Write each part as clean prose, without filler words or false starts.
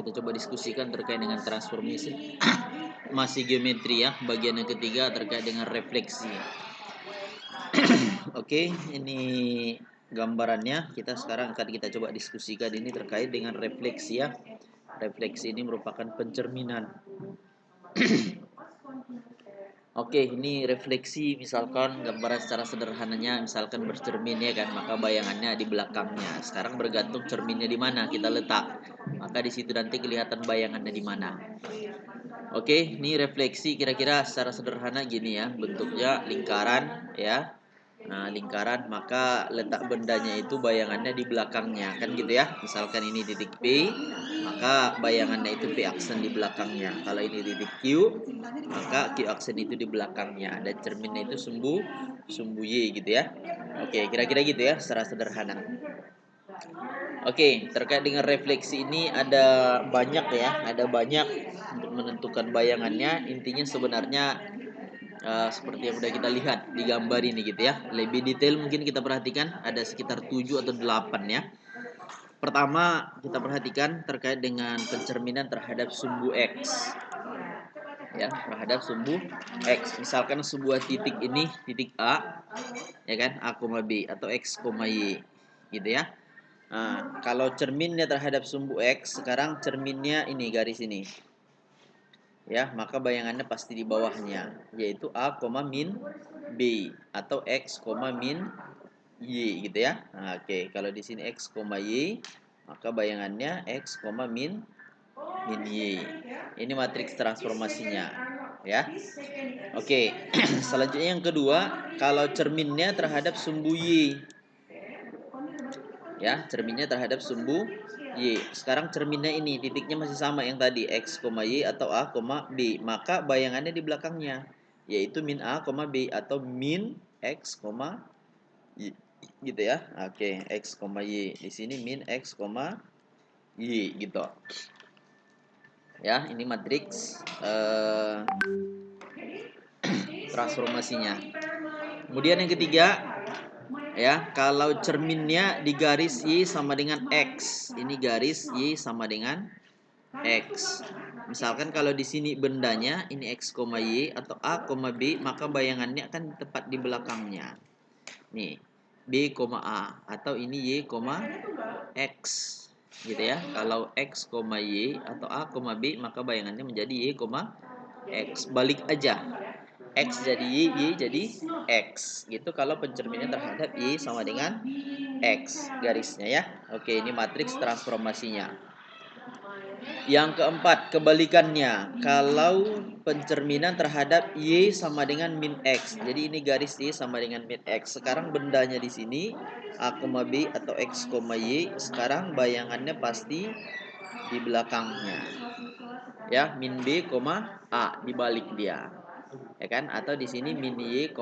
Kita coba diskusikan terkait dengan transformasi masih geometri ya. Bagian yang ketiga terkait dengan refleksi. Oke, ini gambarannya. Kita sekarang akan kita coba diskusikan ini terkait dengan refleksi ya. Refleksi ini merupakan pencerminan. Oke, ini refleksi misalkan gambaran secara sederhananya misalkan bercermin ya kan, maka bayangannya di belakangnya. Sekarang bergantung cerminnya di mana kita letak. Maka di situ nanti kelihatan bayangannya di mana. Oke, ini refleksi kira-kira secara sederhana gini ya, bentuknya lingkaran ya. Nah, lingkaran maka letak bendanya itu bayangannya di belakangnya kan gitu ya. Misalkan ini titik P, maka bayangannya itu P aksen di belakangnya. Kalau ini titik Q, maka Q aksen itu di belakangnya dan cerminnya itu sumbu Y gitu ya. Oke, kira-kira gitu ya secara sederhana. Oke, terkait dengan refleksi ini ada banyak ya, ada banyak untuk menentukan bayangannya. Intinya sebenarnya seperti yang sudah kita lihat di gambar ini gitu ya. Lebih detail mungkin kita perhatikan ada sekitar 7 atau 8 ya. Pertama, kita perhatikan terkait dengan pencerminan terhadap sumbu X. Ya, terhadap sumbu X. Misalkan sebuah titik ini titik A, ya kan, A, B atau X, Y gitu ya. Nah, kalau cerminnya terhadap sumbu X, sekarang cerminnya ini garis ini. Ya, maka bayangannya pasti di bawahnya, yaitu A, min B atau X, min Y gitu ya. Nah, oke, kalau di sini X, Y, maka bayangannya X, min Y. Ini matriks transformasinya, ya. Oke, selanjutnya yang kedua, kalau cerminnya terhadap sumbu Y. Ya, cerminnya terhadap sumbu Y. Sekarang cerminnya ini titiknya masih sama yang tadi X, Y atau A, B. Maka bayangannya di belakangnya yaitu min A, B atau min X, Y gitu ya. Oke, X, Y. Di sini min X, Y gitu. Ya, ini matriks transformasinya. Kemudian yang ketiga, ya, kalau cerminnya di garis Y sama dengan X. Ini garis Y sama dengan X. Misalkan kalau di sini bendanya ini X, Y atau A, B, maka bayangannya akan tepat di belakangnya. Nih, B, A atau ini Y, X gitu ya. Kalau X, Y atau A, B, maka bayangannya menjadi Y, X. Balik aja. X jadi Y jadi X gitu kalau pencerminnya terhadap Y sama dengan X garisnya ya. Oke, ini matriks transformasinya. Yang keempat, kebalikannya. Kalau pencerminan terhadap Y sama dengan min X. Jadi ini garis Y sama dengan min X. Sekarang bendanya di sini A, B atau X, Y. Sekarang bayangannya pasti di belakangnya. Ya, min B, A dibalik dia. Ya kan? Atau di sini min Y,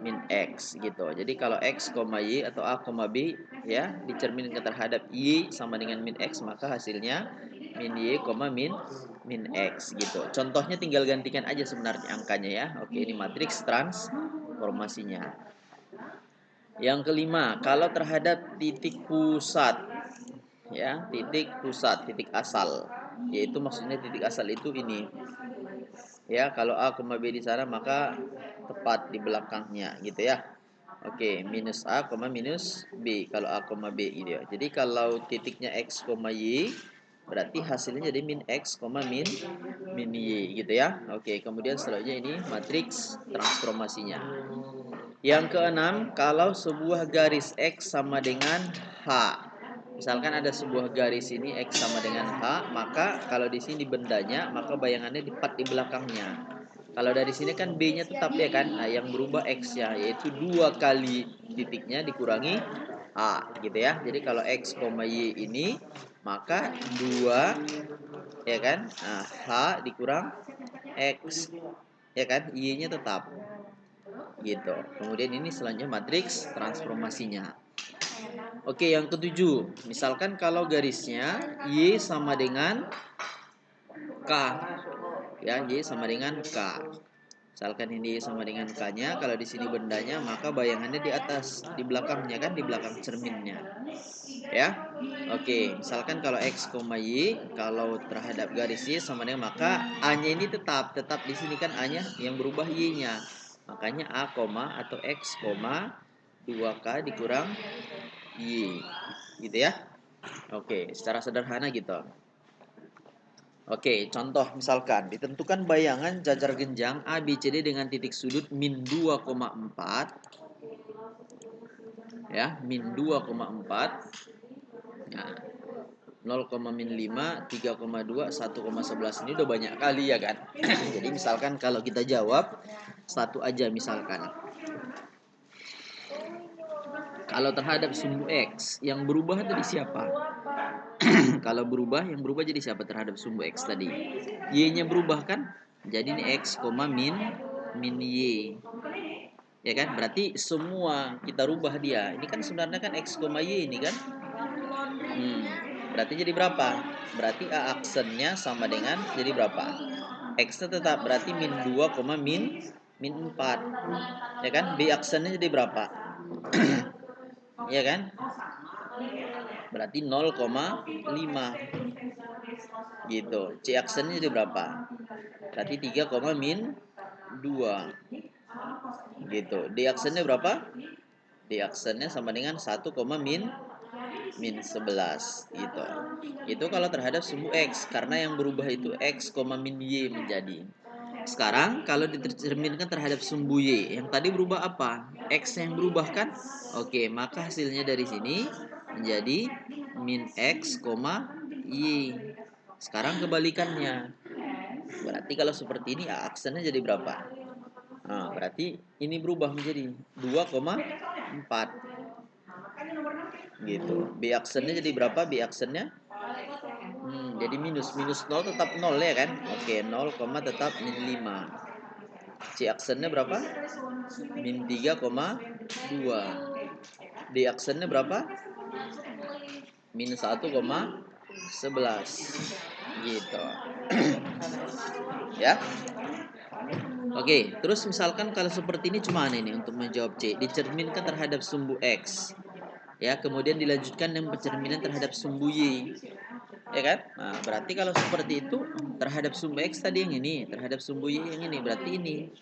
min X gitu. Jadi kalau X, Y atau A, B ya dicerminkan terhadap Y sama dengan min X, maka hasilnya min Y, min X gitu. Contohnya tinggal gantikan aja sebenarnya angkanya ya. Oke, ini matriks transformasinya. Yang kelima, kalau terhadap titik pusat ya, titik pusat, titik asal, yaitu maksudnya titik asal itu ini. Ya, kalau A, B di sana maka tepat di belakangnya gitu ya. Oke, minus A, minus B kalau A, B gitu ya. Jadi kalau titiknya X, Y berarti hasilnya jadi min X, min Y gitu ya. Oke, kemudian selanjutnya ini matriks transformasinya. Yang keenam, kalau sebuah garis X sama dengan H. Misalkan ada sebuah garis ini X sama dengan H, maka kalau di sini bendanya, maka bayangannya tepat di belakangnya. Kalau dari sini kan B-nya tetap ya kan, nah, yang berubah X-nya, yaitu 2 kali titiknya dikurangi A, gitu ya. Jadi kalau X, Y ini, maka 2, ya kan, nah, H dikurang X, ya kan, Y-nya tetap, gitu. Kemudian ini selanjutnya matriks transformasinya. Oke, yang ketujuh, misalkan kalau garisnya Y sama dengan K, ya, Y sama dengan K. Misalkan ini sama dengan K-nya, kalau di sini bendanya, maka bayangannya di atas, di belakangnya kan, di belakang cerminnya. Ya. Oke, misalkan kalau X, Y, kalau terhadap garis Y sama dengan, maka A-nya ini tetap di sini kan A-nya yang berubah Y-nya. Makanya A, atau X, 2K dikurang Y. Gitu ya. Oke, secara sederhana gitu. Oke, contoh misalkan ditentukan bayangan jajar genjang ABCD dengan titik sudut min 2,4 ya, min 2,4. Nah, 0,-5, 3,2, 1,11 ini udah banyak kali ya kan. Jadi misalkan kalau kita jawab satu aja misalkan. Kalau terhadap sumbu X yang berubah tadi siapa? Kalau berubah, yang berubah jadi siapa terhadap sumbu X tadi? Y-nya berubah kan? Jadi ini X, min Y. Ya kan? Berarti semua kita rubah dia. Ini kan sebenarnya kan X, Y ini kan? Berarti jadi berapa? Berarti A aksennya sama dengan jadi berapa? X-nya tetap berarti min 2, min 4. Ya kan? B aksennya jadi berapa? Ya kan? Berarti 0,5. Gitu. C aksennya jadi berapa? Berarti 3, min 2. Gitu. D aksennya berapa? D aksennya sama dengan 1, min 11 gitu. Itu kalau terhadap sumbu X, karena yang berubah itu X, min Y menjadi. Sekarang kalau ditercerminkan terhadap sumbu Y, yang tadi berubah apa? X yang berubah kan? Oke, maka hasilnya dari sini menjadi min X, Y. Sekarang kebalikannya. Berarti kalau seperti ini A aksennya jadi berapa? Nah, berarti ini berubah menjadi 2,4 gitu. B aksennya jadi berapa? B aksennya jadi minus 0 tetap 0 ya kan? Oke, 0, tetap min 5. C aksennya berapa? Min 3,2. D aksennya berapa? Minus 1,11 gitu. Ya. Oke, terus misalkan kalau seperti ini cuma ini untuk menjawab C, dicerminkan terhadap sumbu X. Ya, kemudian dilanjutkan dengan pencerminan terhadap sumbu Y. Ya kan? Nah, berarti kalau seperti itu terhadap sumbu X tadi yang ini, terhadap sumbu Y yang ini, berarti ini.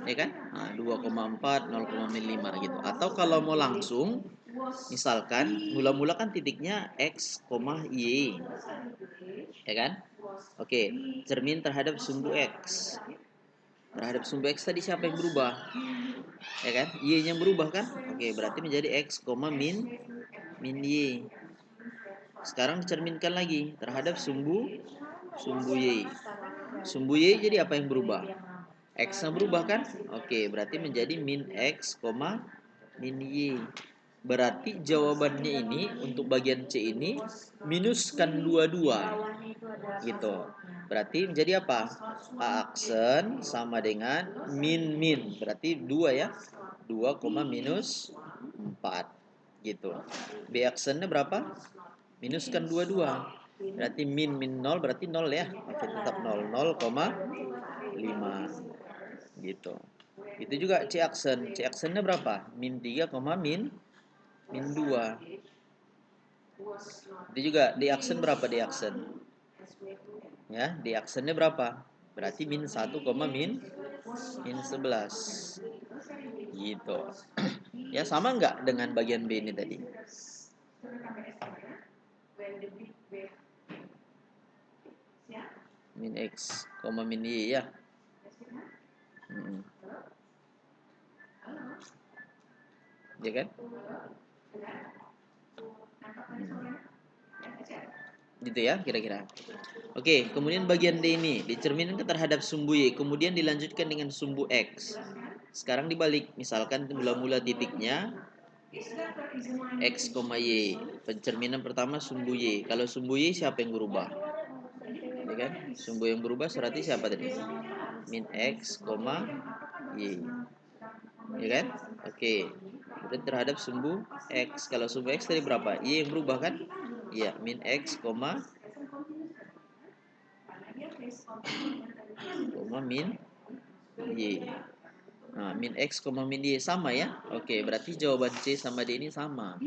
Ya kan? Nah, 2,4, 0,5 gitu. Atau kalau mau langsung, misalkan mula-mula kan titiknya X, Y. Ya kan? Oke, cermin terhadap sumbu X. Terhadap sumbu X tadi siapa yang berubah? Ya kan? Y-nya berubah kan? Oke, berarti menjadi X, min Y. Sekarang dicerminkan lagi terhadap sumbu Y. Sumbu Y jadi apa yang berubah? X-nya berubah kan? Oke, berarti menjadi min X, min Y. Berarti jawabannya ini untuk bagian C ini minuskan 22. Gitu. Berarti menjadi apa? A aksen sama dengan min. Berarti 2 ya. 2, minus 4. Gitu. B aksennya berapa? Minuskan 22. Berarti min 0 berarti 0 ya. Oke, tetap 0. 0,5 gitu. Itu juga C aksen. C aksennya berapa? Min 3, min 2. Itu juga D aksen berapa D aksen? Ya, D aksennya berapa? Berarti min 1, min 11. Gitu. Ya, sama nggak dengan bagian B ini tadi? Min X, min Y ya. Ya kan? Gitu ya kira-kira. Oke, kemudian bagian D ini dicerminkan terhadap sumbu Y, kemudian dilanjutkan dengan sumbu X. Sekarang dibalik, misalkan mula-mula titiknya X, Y. Pencerminan pertama sumbu Y. Kalau sumbu Y siapa yang berubah? Ya kan? Sumbu yang berubah berarti siapa tadi? Min X, Y. Ya kan? Oke. Kemudian terhadap sumbu X. Kalau sumbu X tadi berapa? Y yang berubah kan? Iya, min X, min Y. Nah, min X, min Y sama ya? Oke, berarti jawaban C sama D ini sama.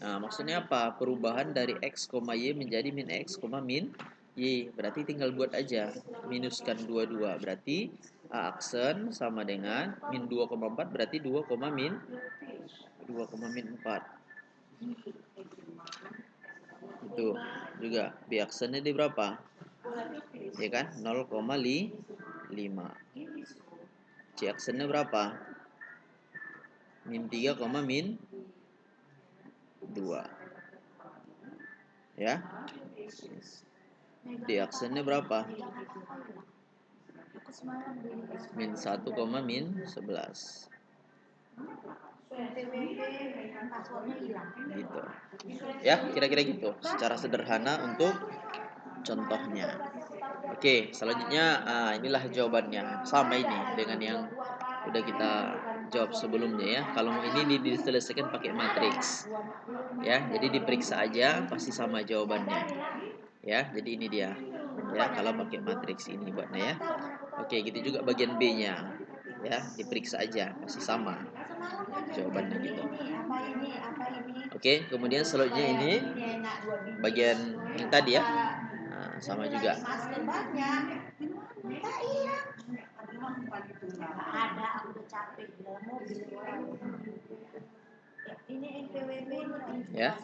Nah, maksudnya apa? Perubahan dari X, Y menjadi min X, min Y. Berarti tinggal buat aja. Minuskan 22. Berarti A aksen sama dengan min 2,4. Berarti 2, min 4. Itu juga. B aksennya di berapa? Ya kan? 0,5. C aksennya berapa? Min 3, min 2. Ya. D aksennya berapa? Min 1, min 11. Gitu. Ya, kira-kira gitu. Secara sederhana untuk contohnya. Oke, selanjutnya inilah jawabannya. Sama ini dengan yang udah kita jawab sebelumnya ya. Kalau ini diselesaikan pakai matriks. Ya, jadi diperiksa aja pasti sama jawabannya. Ya, jadi ini dia. Ya, kalau pakai matriks ini buatnya ya. Oke, gitu juga bagian B-nya. Ya, diperiksa aja pasti sama jawabannya gitu. Oke, kemudian selanjutnya ini bagian yang tadi ya. Nah, sama juga. Ya.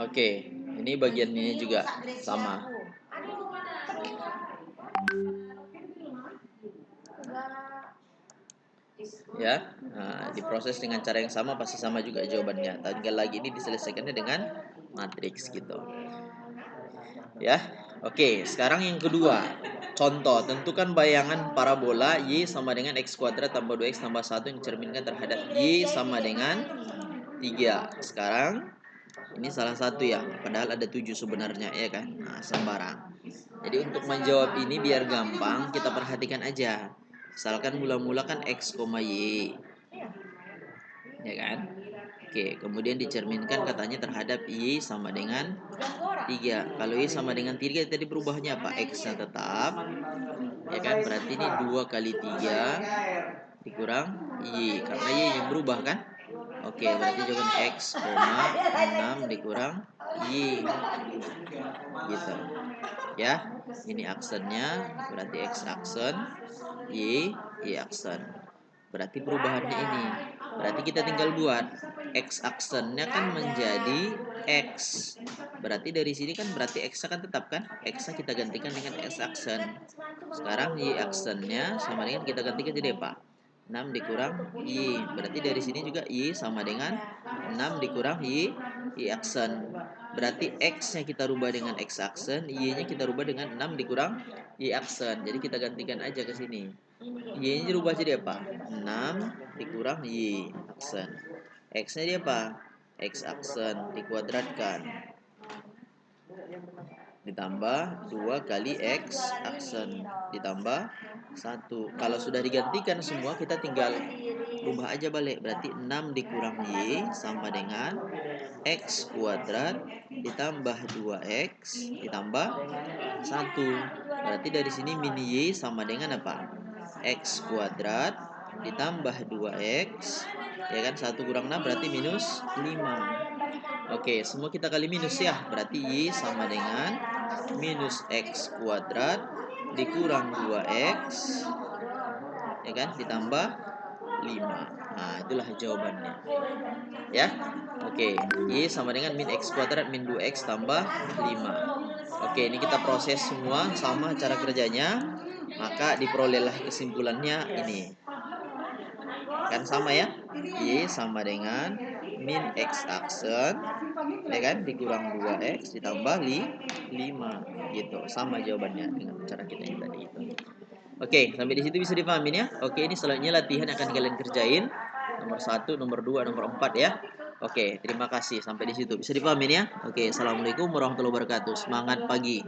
Oke, ini bagian ini juga sama. Ya, nah, diproses dengan cara yang sama pasti sama juga jawabannya. Tinggal lagi ini diselesaikannya dengan matriks gitu. Ya, oke. Sekarang yang kedua, contoh tentukan bayangan parabola y sama dengan x kuadrat tambah 2x tambah 1 yang dicerminkan terhadap y sama dengan 3. Sekarang ini salah satu ya, padahal ada 7 sebenarnya ya kan. Nah, sembarang. Jadi untuk menjawab ini biar gampang kita perhatikan aja. Misalkan mula-mula kan x, y. Ya kan? Oke, kemudian dicerminkan katanya terhadap y sama dengan 3. Kalau y sama dengan 3 tadi berubahnya apa? X-nya tetap. Ya kan? Berarti ini 2 kali 3 dikurang y. Karena y yang berubah kan? Oke, berarti jawaban x, 6 dikurang y. Gitu. Ya. Ini aksennya, berarti x aksen, y aksen. Berarti perubahannya ini. Berarti kita tinggal buat x aksennya kan menjadi x. Berarti dari sini kan berarti x kan tetap kan? X kita gantikan dengan x aksen. Sekarang y aksennya sama dengan kita gantikan jadi apa? 6 dikurang y. Berarti dari sini juga y sama dengan 6 dikurang y aksen. Berarti x-nya kita rubah dengan x aksen, y-nya kita rubah dengan 6 dikurang y aksen. Jadi kita gantikan aja ke sini. Y-nya dirubah jadi apa? 6 dikurang y aksen. X-nya dia apa? X aksen dikuadratkan. Ditambah 2 kali X aksen. Ditambah 1. Kalau sudah digantikan semua kita tinggal rubah aja balik. Berarti 6 dikurang Y sama dengan X kuadrat ditambah 2X ditambah 1. Berarti dari sini min Y sama dengan apa? X kuadrat ditambah 2X. Ya kan? 1 kurang 6 berarti minus 5. Oke, semua kita kali minus ya. Berarti Y sama dengan minus X kuadrat dikurang 2X. Ya kan? Ditambah 5. Nah, itulah jawabannya. Ya. Oke, Y sama dengan min X kuadrat min 2X tambah 5. Oke, ini kita proses semua sama cara kerjanya. Maka diperolehlah kesimpulannya ini. Kan sama ya? Y sama dengan min X aksen, ya kan, dikurang 2X ditambah 5 gitu. Sama jawabannya dengan cara kita yang tadi itu. Oke, sampai di situ bisa dipahami ya. Oke, ini selanjutnya latihan yang akan kalian kerjain. Nomor 1, nomor 2, nomor 4 ya. Oke, terima kasih. Sampai di situ bisa dipahami ya. Oke, assalamualaikum warahmatullahi wabarakatuh. Semangat pagi.